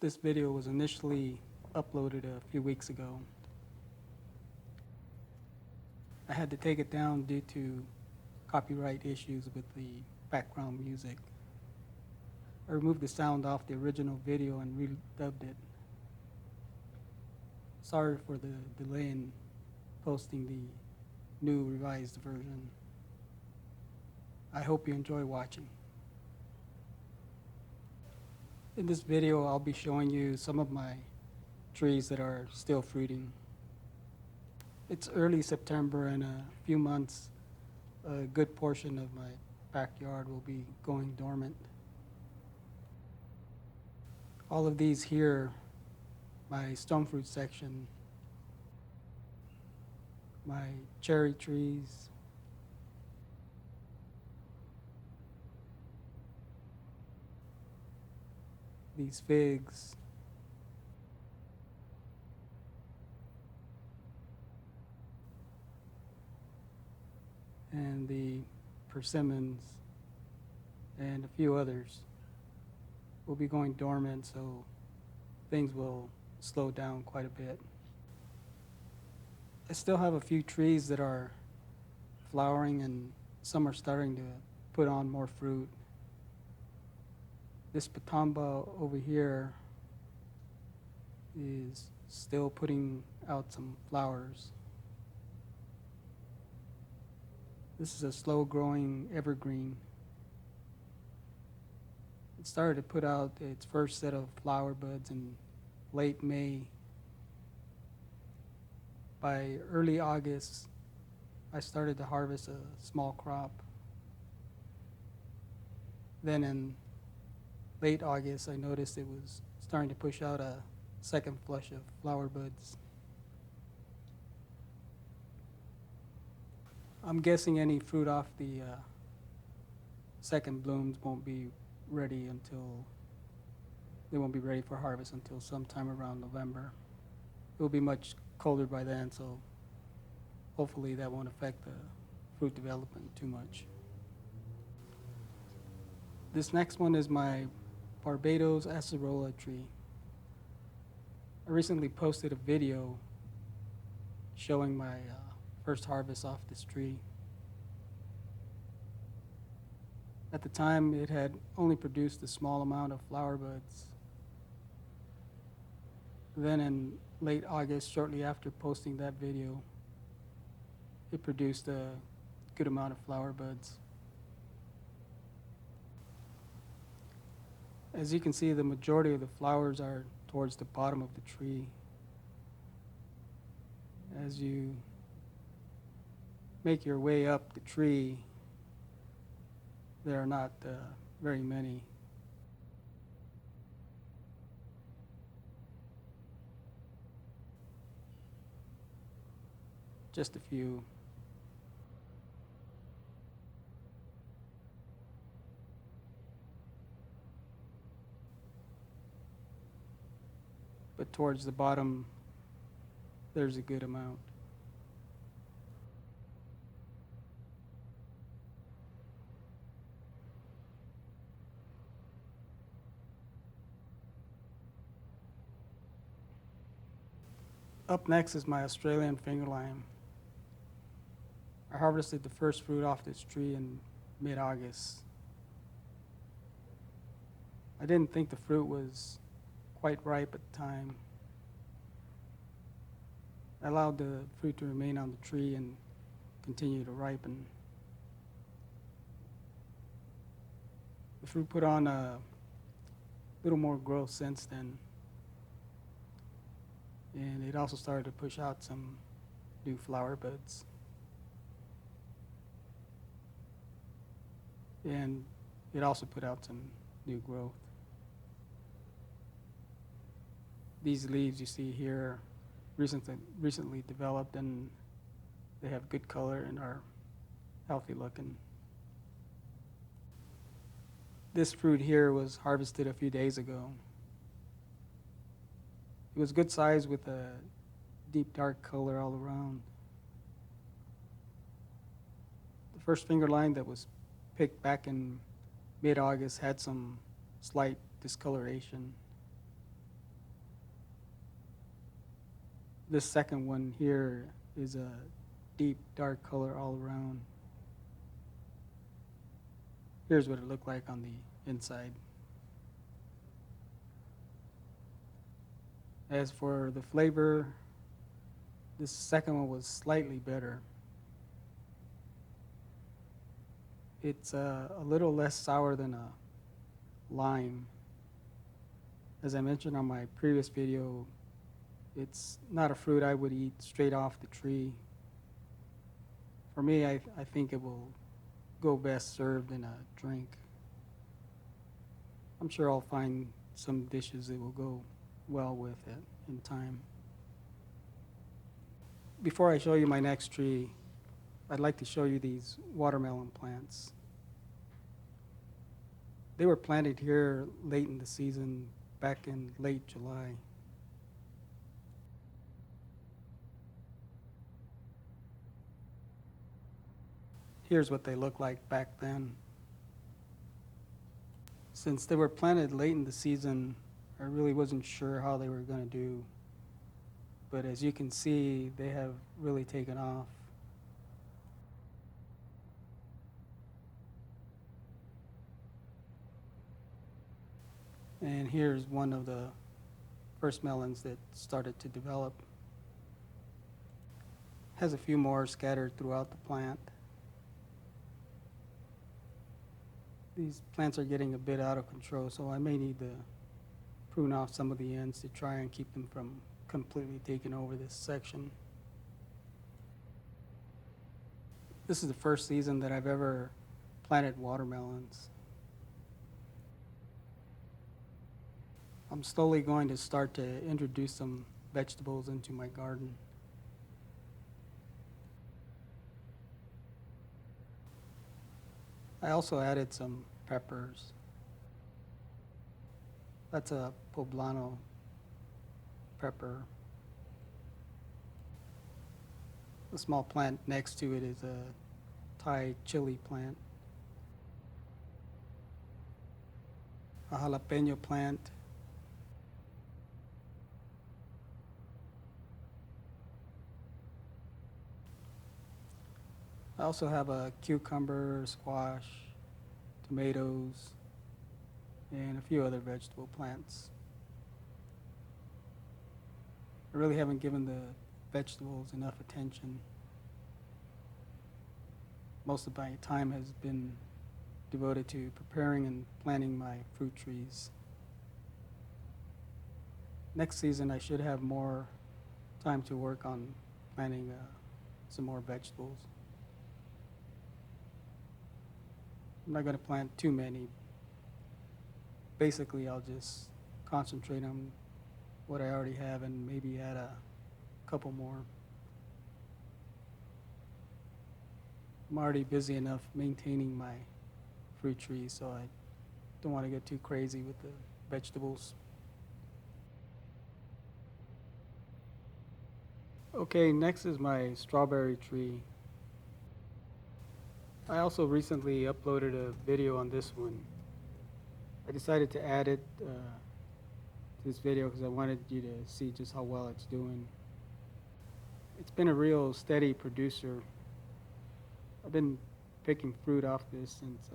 This video was initially uploaded a few weeks ago. I had to take it down due to copyright issues with the background music. I removed the sound off the original video and redubbed it. Sorry for the delay in posting the new revised version. I hope you enjoy watching. In this video, I'll be showing you some of my trees that are still fruiting. It's early September, and a few months, a good portion of my backyard will be going dormant. All of these here, my stone fruit section, my cherry trees, these figs, and the persimmons, and a few others will be going dormant, so things will slow down quite a bit. I still have a few trees that are flowering, and some are starting to put on more fruit. This Pitomba over here is still putting out some flowers. This is a slow-growing evergreen. It started to put out its first set of flower buds in late May. By early August, I started to harvest a small crop. Then in late August, I noticed it was starting to push out a second flush of flower buds. I'm guessing any fruit off the second blooms won't be ready for harvest until sometime around November. It will be much colder by then, so hopefully that won't affect the fruit development too much. This next one is my Barbados Acerola tree. I recently posted a video showing my first harvest off this tree. At the time, it had only produced a small amount of flower buds. Then in late August, shortly after posting that video, it produced a good amount of flower buds. As you can see, the majority of the flowers are towards the bottom of the tree. As you make your way up the tree, there are not very many. Just a few. But towards the bottom, there's a good amount. Up next is my Australian fingerling. I harvested the first fruit off this tree in mid-August. I didn't think the fruit was quite ripe at the time. I allowed the fruit to remain on the tree and continue to ripen. The fruit put on a little more growth since then, and it also started to push out some new flower buds. And it also put out some new growth. These leaves you see here recently developed, and they have good color and are healthy looking. This fruit here was harvested a few days ago. It was good size with a deep dark color all around. The first fingerling that was picked back in mid-August had some slight discoloration. This second one here is a deep dark color all around. Here's what it looked like on the inside. As for the flavor, this second one was slightly better. It's a little less sour than a lime. As I mentioned on my previous video, it's not a fruit I would eat straight off the tree. For me, I think it will go best served in a drink. I'm sure I'll find some dishes that will go well with it in time. Before I show you my next tree, I'd like to show you these watermelon plants. They were planted here late in the season, back in late July. Here's what they looked like back then. Since they were planted late in the season, I really wasn't sure how they were going to do. But as you can see, they have really taken off. And here's one of the first melons that started to develop. Has a few more scattered throughout the plant. These plants are getting a bit out of control, so I may need to prune off some of the ends to try and keep them from completely taking over this section. This is the first season that I've ever planted watermelons. I'm slowly going to start to introduce some vegetables into my garden. I also added some peppers. That's a poblano pepper. The small plant next to it is a Thai chili plant. A jalapeno plant. I also have a cucumber, squash, tomatoes, and a few other vegetable plants. I really haven't given the vegetables enough attention. Most of my time has been devoted to preparing and planting my fruit trees. Next season, I should have more time to work on planting some more vegetables. I'm not going to plant too many. Basically, I'll just concentrate on what I already have and maybe add a couple more. I'm already busy enough maintaining my fruit trees, so I don't want to get too crazy with the vegetables. Okay, next is my strawberry tree. I also recently uploaded a video on this one. I decided to add it to this video because I wanted you to see just how well it's doing. It's been a real steady producer. I've been picking fruit off this since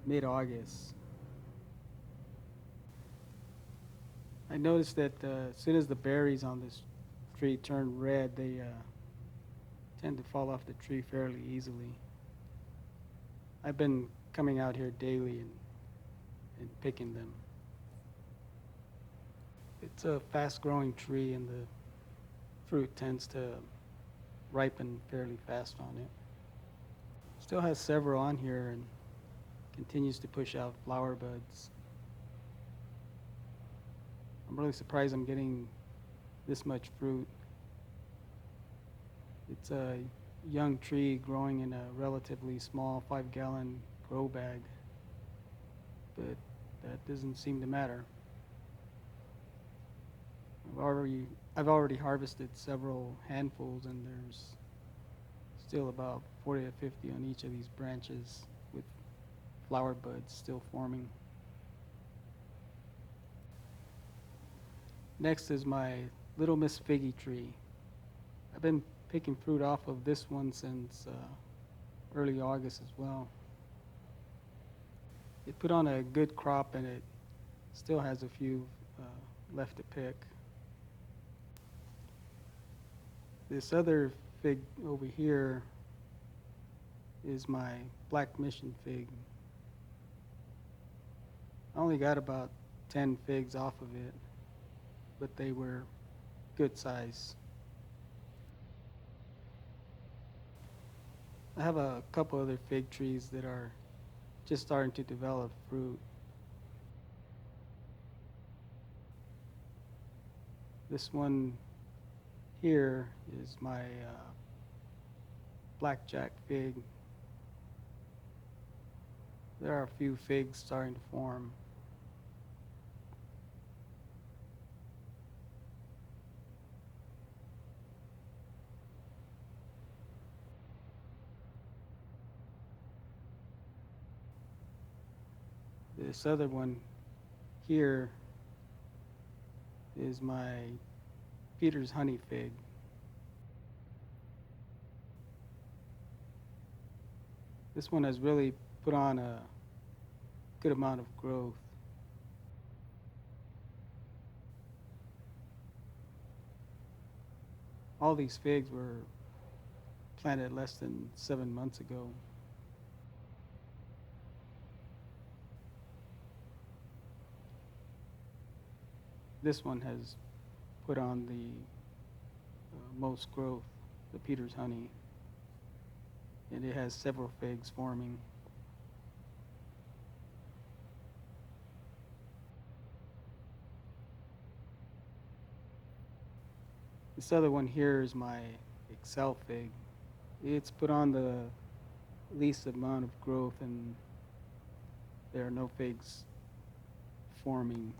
mid-August. I noticed that as soon as the berries on this tree turn red, they tend to fall off the tree fairly easily. I've been coming out here daily and picking them. It's a fast-growing tree, and the fruit tends to ripen fairly fast on it. Still has several on here and continues to push out flower buds. I'm really surprised I'm getting this much fruit. It's a young tree growing in a relatively small 5-gallon grow bag, but that doesn't seem to matter. I've already harvested several handfuls, and there's still about 40 to 50 on each of these branches with flower buds still forming. Next is my Little Miss Figgy tree. I've been picking fruit off of this one since early August as well. It put on a good crop and it still has a few left to pick. This other fig over here is my Black Mission fig. I only got about 10 figs off of it, but they were good size. I have a couple other fig trees that are just starting to develop fruit. This one here is my blackjack fig. There are a few figs starting to form. This other one here is my Peter's honey fig. This one has really put on a good amount of growth. All these figs were planted less than 7 months ago. This one has put on the most growth, the Peter's honey, and it has several figs forming. This other one here is my Excel fig. It's put on the least amount of growth and there are no figs forming,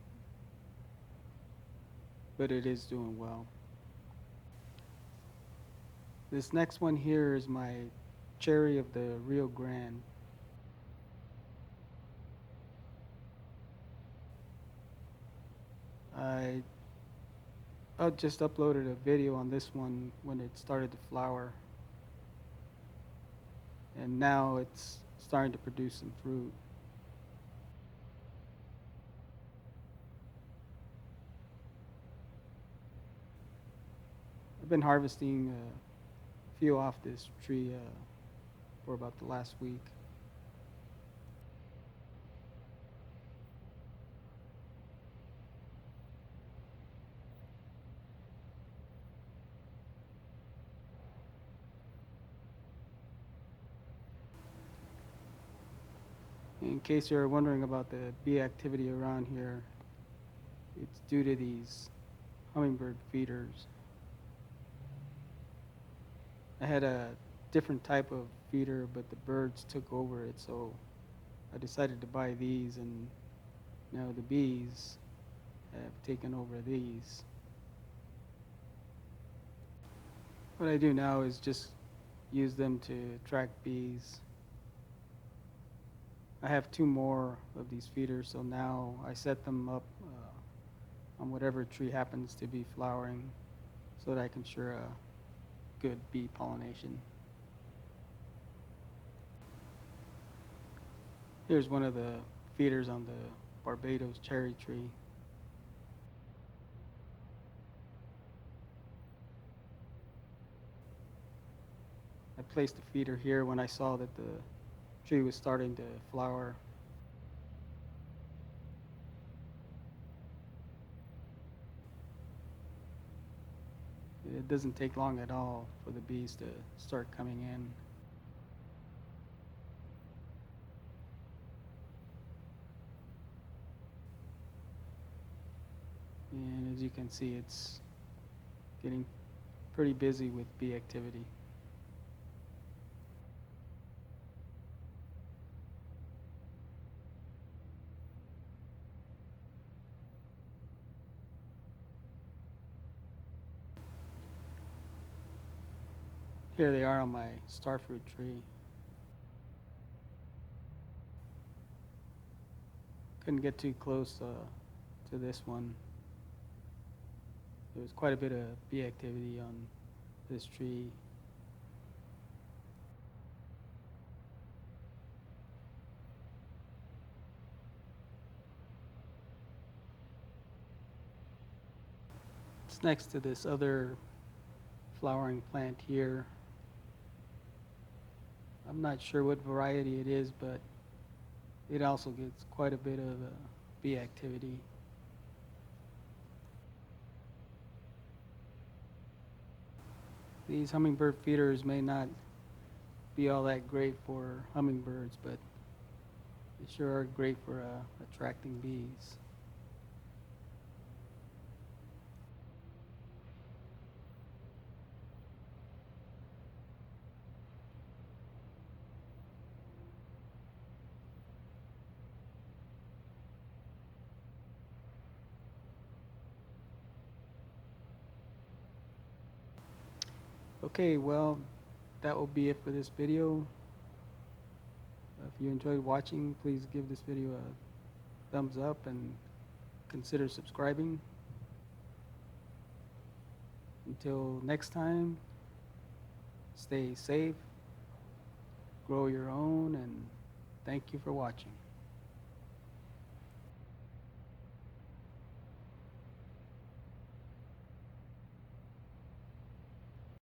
but it is doing well. This next one here is my cherry of the Rio Grande. I just uploaded a video on this one when it started to flower, and now it's starting to produce some fruit. I've been harvesting a few off this tree for about the last week. In case you're wondering about the bee activity around here, it's due to these hummingbird feeders. I had a different type of feeder, but the birds took over it, so I decided to buy these, and now the bees have taken over these. What I do now is just use them to attract bees. I have 2 more of these feeders, so now I set them up on whatever tree happens to be flowering so that I can ensure a good bee pollination. Here's one of the feeders on the Barbados cherry tree. I placed the feeder here when I saw that the tree was starting to flower. It doesn't take long at all for the bees to start coming in. And as you can see, it's getting pretty busy with bee activity. Here they are on my starfruit tree. Couldn't get too close to this one. There was quite a bit of bee activity on this tree. It's next to this other flowering plant here. I'm not sure what variety it is, but it also gets quite a bit of bee activity. These hummingbird feeders may not be all that great for hummingbirds, but they sure are great for attracting bees. Okay, well, that will be it for this video. If you enjoyed watching, please give this video a thumbs up and consider subscribing. Until next time, stay safe, grow your own, and thank you for watching.